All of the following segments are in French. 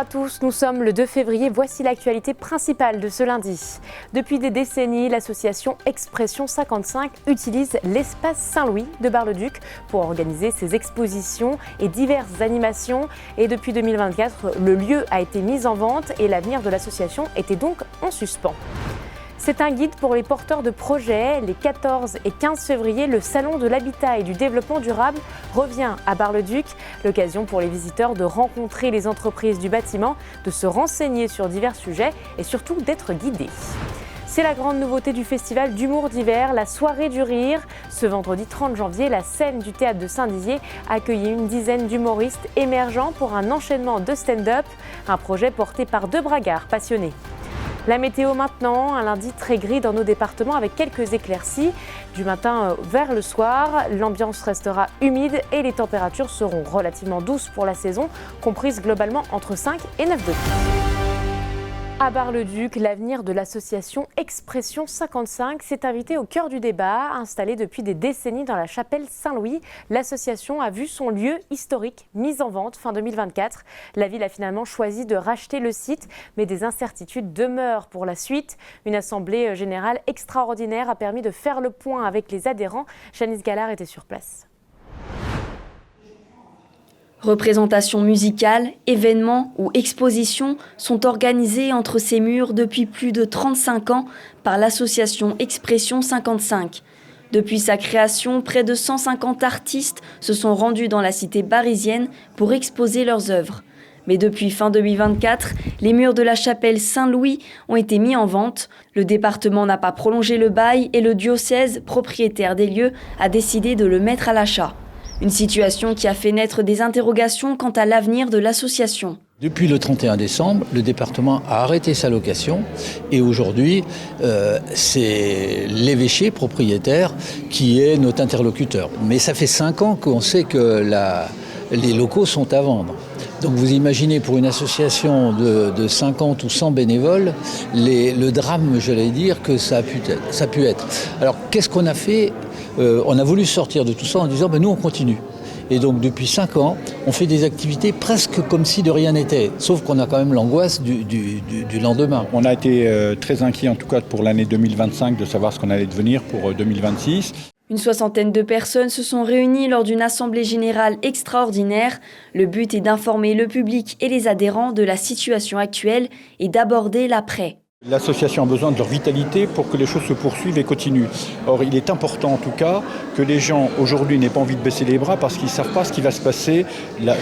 à tous, nous sommes le 2 février, voici l'actualité principale de ce lundi. Depuis des décennies, l'association Expression 55 utilise l'espace Saint-Louis de Bar-le-Duc pour organiser ses expositions et diverses animations. Et depuis 2024, le lieu a été mis en vente et l'avenir de l'association était donc en suspens. C'est un guide pour les porteurs de projets. Les 14 et 15 février, le Salon de l'Habitat et du Développement durable revient à Bar-le-Duc. L'occasion pour les visiteurs de rencontrer les entreprises du bâtiment, de se renseigner sur divers sujets et surtout d'être guidés. C'est la grande nouveauté du festival d'humour d'hiver, la soirée du rire. Ce vendredi 30 janvier, la scène du théâtre de Saint-Dizier accueillait une dizaine d'humoristes émergents pour un enchaînement de stand-up, un projet porté par deux bragards passionnés. La météo maintenant, un lundi très gris dans nos départements avec quelques éclaircies. Du matin vers le soir, l'ambiance restera humide et les températures seront relativement douces pour la saison, comprises globalement entre 5 et 9 degrés. À Bar-le-Duc, l'avenir de l'association Expression 55 s'est invité au cœur du débat. Installée depuis des décennies dans la chapelle Saint-Louis, l'association a vu son lieu historique mis en vente fin 2024. La ville a finalement choisi de racheter le site, mais des incertitudes demeurent pour la suite. Une assemblée générale extraordinaire a permis de faire le point avec les adhérents. Janice Gallard était sur place. Représentations musicales, événements ou expositions sont organisées entre ces murs depuis plus de 35 ans par l'association Expression 55. Depuis sa création, près de 150 artistes se sont rendus dans la cité parisienne pour exposer leurs œuvres. Mais depuis fin 2024, les murs de la chapelle Saint-Louis ont été mis en vente. Le département n'a pas prolongé le bail et le diocèse, propriétaire des lieux, a décidé de le mettre à l'achat. Une situation qui a fait naître des interrogations quant à l'avenir de l'association. Depuis le 31 décembre, le département a arrêté sa location et aujourd'hui, c'est l'évêché propriétaire qui est notre interlocuteur. Mais ça fait 5 ans qu'on sait que les locaux sont à vendre. Donc vous imaginez pour une association de 50 ou 100 bénévoles, le drame, j'allais dire, que ça a pu être. Alors qu'est-ce qu'on a fait ? On a voulu sortir de tout ça en disant nous on continue. Et donc depuis 5 ans, on fait des activités presque comme si de rien n'était, sauf qu'on a quand même l'angoisse du lendemain. On a été très inquiets en tout cas pour l'année 2025 de savoir ce qu'on allait devenir pour 2026. Une soixantaine de personnes se sont réunies lors d'une assemblée générale extraordinaire. Le but est d'informer le public et les adhérents de la situation actuelle et d'aborder l'après. L'association a besoin de leur vitalité pour que les choses se poursuivent et continuent. Or, il est important en tout cas que les gens aujourd'hui n'aient pas envie de baisser les bras parce qu'ils ne savent pas ce qui va se passer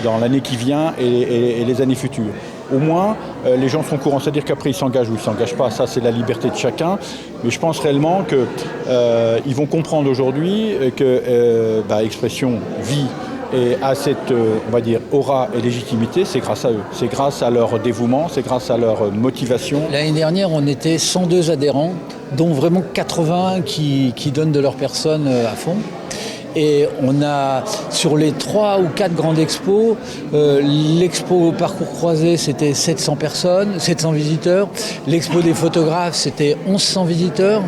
dans l'année qui vient et les années futures. Au moins, les gens sont courants, c'est-à-dire qu'après ils s'engagent ou ils ne s'engagent pas, ça c'est la liberté de chacun. Mais je pense réellement qu'ils vont comprendre aujourd'hui que Expression vit et à cette, on va dire, aura et légitimité, c'est grâce à eux. C'est grâce à leur dévouement, c'est grâce à leur motivation. L'année dernière, on était 102 adhérents, dont vraiment 80 qui donnent de leur personne à fond. Et on a, sur les 3 ou 4 grandes expos, l'expo Parcours Croisé, c'était 700 personnes, 700 visiteurs. L'expo des photographes, c'était 1100 visiteurs.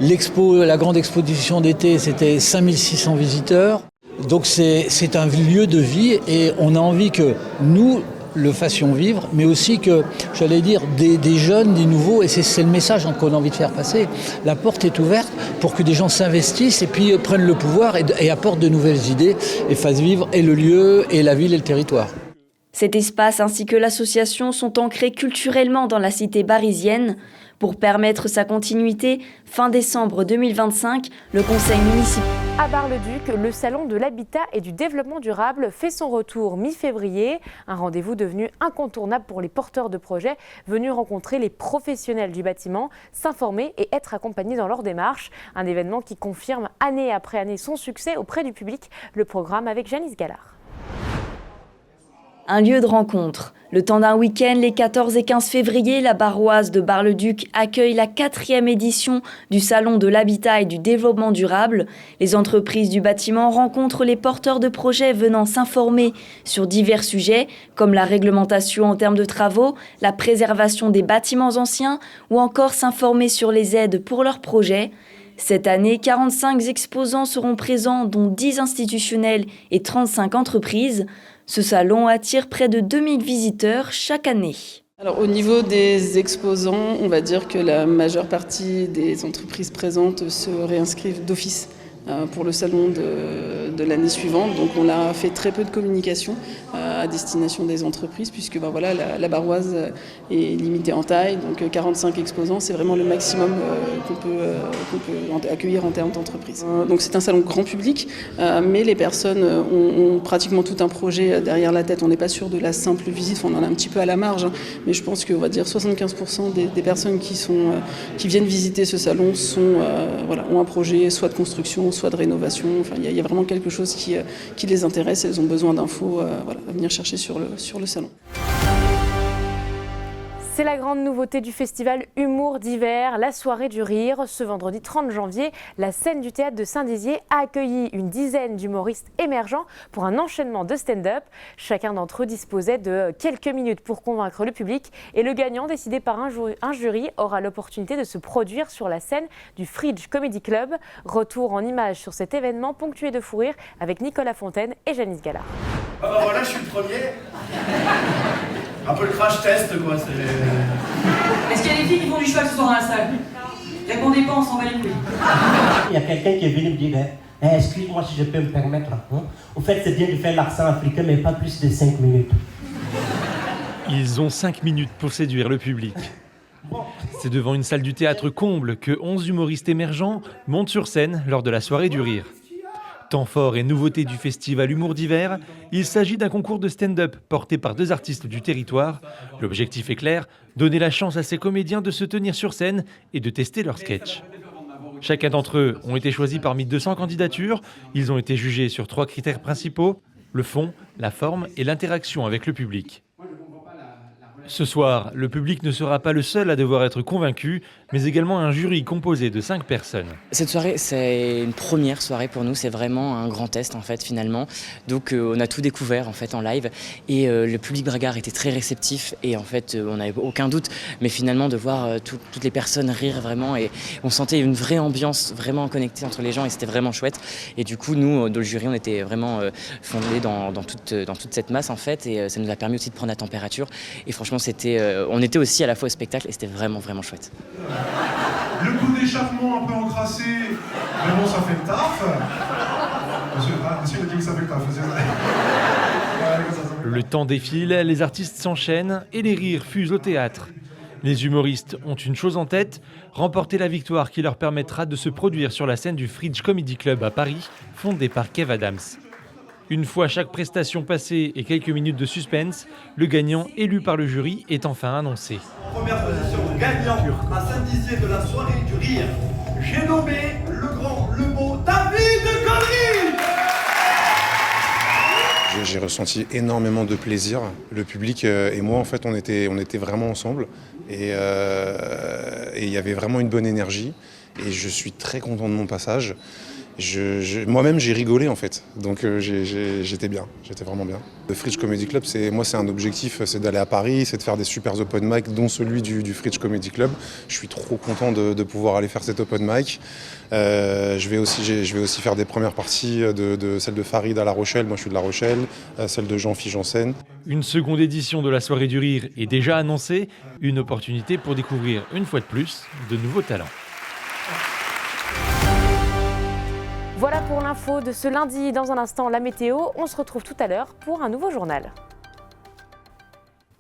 La grande exposition d'été, c'était 5600 visiteurs. Donc c'est un lieu de vie et on a envie que nous le fassions vivre, mais aussi que, j'allais dire, des jeunes, des nouveaux, et c'est le message qu'on a envie de faire passer. La porte est ouverte pour que des gens s'investissent et puis prennent le pouvoir et apportent de nouvelles idées et fassent vivre et le lieu, et la ville et le territoire. Cet espace ainsi que l'association sont ancrés culturellement dans la cité parisienne. Pour permettre sa continuité, fin décembre 2025, le conseil municipal. À Bar-le-Duc, le Salon de l'Habitat et du Développement durable fait son retour mi-février. Un rendez-vous devenu incontournable pour les porteurs de projets venus rencontrer les professionnels du bâtiment, s'informer et être accompagnés dans leur démarche. Un événement qui confirme année après année son succès auprès du public. Le programme avec Janice Gallard. Un lieu de rencontre. Le temps d'un week-end, les 14 et 15 février, la Barroise de Bar-le-Duc accueille la 4e édition du Salon de l'Habitat et du Développement durable. Les entreprises du bâtiment rencontrent les porteurs de projets venant s'informer sur divers sujets, comme la réglementation en termes de travaux, la préservation des bâtiments anciens ou encore s'informer sur les aides pour leurs projets. Cette année, 45 exposants seront présents, dont 10 institutionnels et 35 entreprises. Ce salon attire près de 2000 visiteurs chaque année. Alors, au niveau des exposants, on va dire que la majeure partie des entreprises présentes se réinscrivent d'office pour le salon de l'année suivante. Donc on a fait très peu de communication à destination des entreprises puisque voilà, la Barroise est limitée en taille. Donc 45 exposants, c'est vraiment le maximum qu'on peut accueillir en termes d'entreprise. Donc c'est un salon grand public, mais les personnes ont pratiquement tout un projet derrière la tête. On n'est pas sûr de la simple visite, on en a un petit peu à la marge, hein, mais je pense qu'on va dire 75% des personnes qui viennent visiter ce salon ont un projet soit de construction, soit de rénovation. Enfin, il y a vraiment quelque chose qui les intéresse. Elles ont besoin d'infos à venir chercher sur le salon. C'est la grande nouveauté du festival Humour d'hiver, la soirée du rire. Ce vendredi 30 janvier, la scène du théâtre de Saint-Dizier a accueilli une dizaine d'humoristes émergents pour un enchaînement de stand-up. Chacun d'entre eux disposait de quelques minutes pour convaincre le public et le gagnant, décidé par un jury, aura l'opportunité de se produire sur la scène du Fridge Comedy Club. Retour en images sur cet événement ponctué de fou rire avec Nicolas Fontaine et Janice Gallard. Ah bah voilà, je suis le premier. Un peu le crash test, quoi. Est-ce qu'il y a des filles qui font du cheval ce soir dans la salle? Répondez pas, on s'en va les couilles. Il y a quelqu'un qui est venu me dire excuse-moi si je peux me permettre. Hein. Au fait, c'est bien de faire l'accent africain, mais pas plus de 5 minutes. Ils ont 5 minutes pour séduire le public. C'est devant une salle du théâtre comble que 11 humoristes émergents montent sur scène lors de la soirée du rire. Temps fort et nouveauté du festival Humour d'hiver, il s'agit d'un concours de stand-up porté par 2 artistes du territoire. L'objectif est clair, donner la chance à ces comédiens de se tenir sur scène et de tester leurs sketchs. Chacun d'entre eux ont été choisis parmi 200 candidatures. Ils ont été jugés sur 3 critères principaux, le fond, la forme et l'interaction avec le public. Ce soir, le public ne sera pas le seul à devoir être convaincu, mais également un jury composé de 5 personnes. Cette soirée, c'est une première soirée pour nous, c'est vraiment un grand test en fait finalement. Donc on a tout découvert en fait en live et le public braguard était très réceptif et en fait on n'avait aucun doute, mais finalement de voir toutes les personnes rire vraiment et on sentait une vraie ambiance vraiment connectée entre les gens et c'était vraiment chouette. Et du coup nous, dans le jury, on était vraiment fondés dans toute cette masse en fait et ça nous a permis aussi de prendre la température et franchement on était aussi à la fois au spectacle et c'était vraiment chouette. Le coup d'échappement un peu encrassé, mais bon, ça fait le taf. Monsieur a dit que ça fait le taf. Le temps défile, les artistes s'enchaînent et les rires fusent au théâtre. Les humoristes ont une chose en tête, remporter la victoire qui leur permettra de se produire sur la scène du Fridge Comedy Club à Paris, fondé par Kev Adams. Une fois chaque prestation passée et quelques minutes de suspense, le gagnant élu par le jury est enfin annoncé. Première position, gagnant à Saint-Dizier de la soirée du rire. J'ai nommé le grand, le beau David Gaudry. J'ai ressenti énormément de plaisir. Le public et moi, en fait, on était vraiment ensemble. Et il y avait vraiment une bonne énergie. Et je suis très content de mon passage. Moi-même, j'ai rigolé en fait, donc j'étais vraiment bien. Le Fridge Comedy Club, c'est un objectif, c'est d'aller à Paris, c'est de faire des super open mic, dont celui du Fridge Comedy Club. Je suis trop content de pouvoir aller faire cet open mic. Je vais aussi faire des premières parties de celle de Farid à La Rochelle, moi je suis de La Rochelle, celle de Jean-Philippe Janssen. Une seconde édition de la soirée du rire est déjà annoncée, une opportunité pour découvrir une fois de plus de nouveaux talents. Voilà pour l'info de ce lundi. Dans un instant, la météo. On se retrouve tout à l'heure pour un nouveau journal.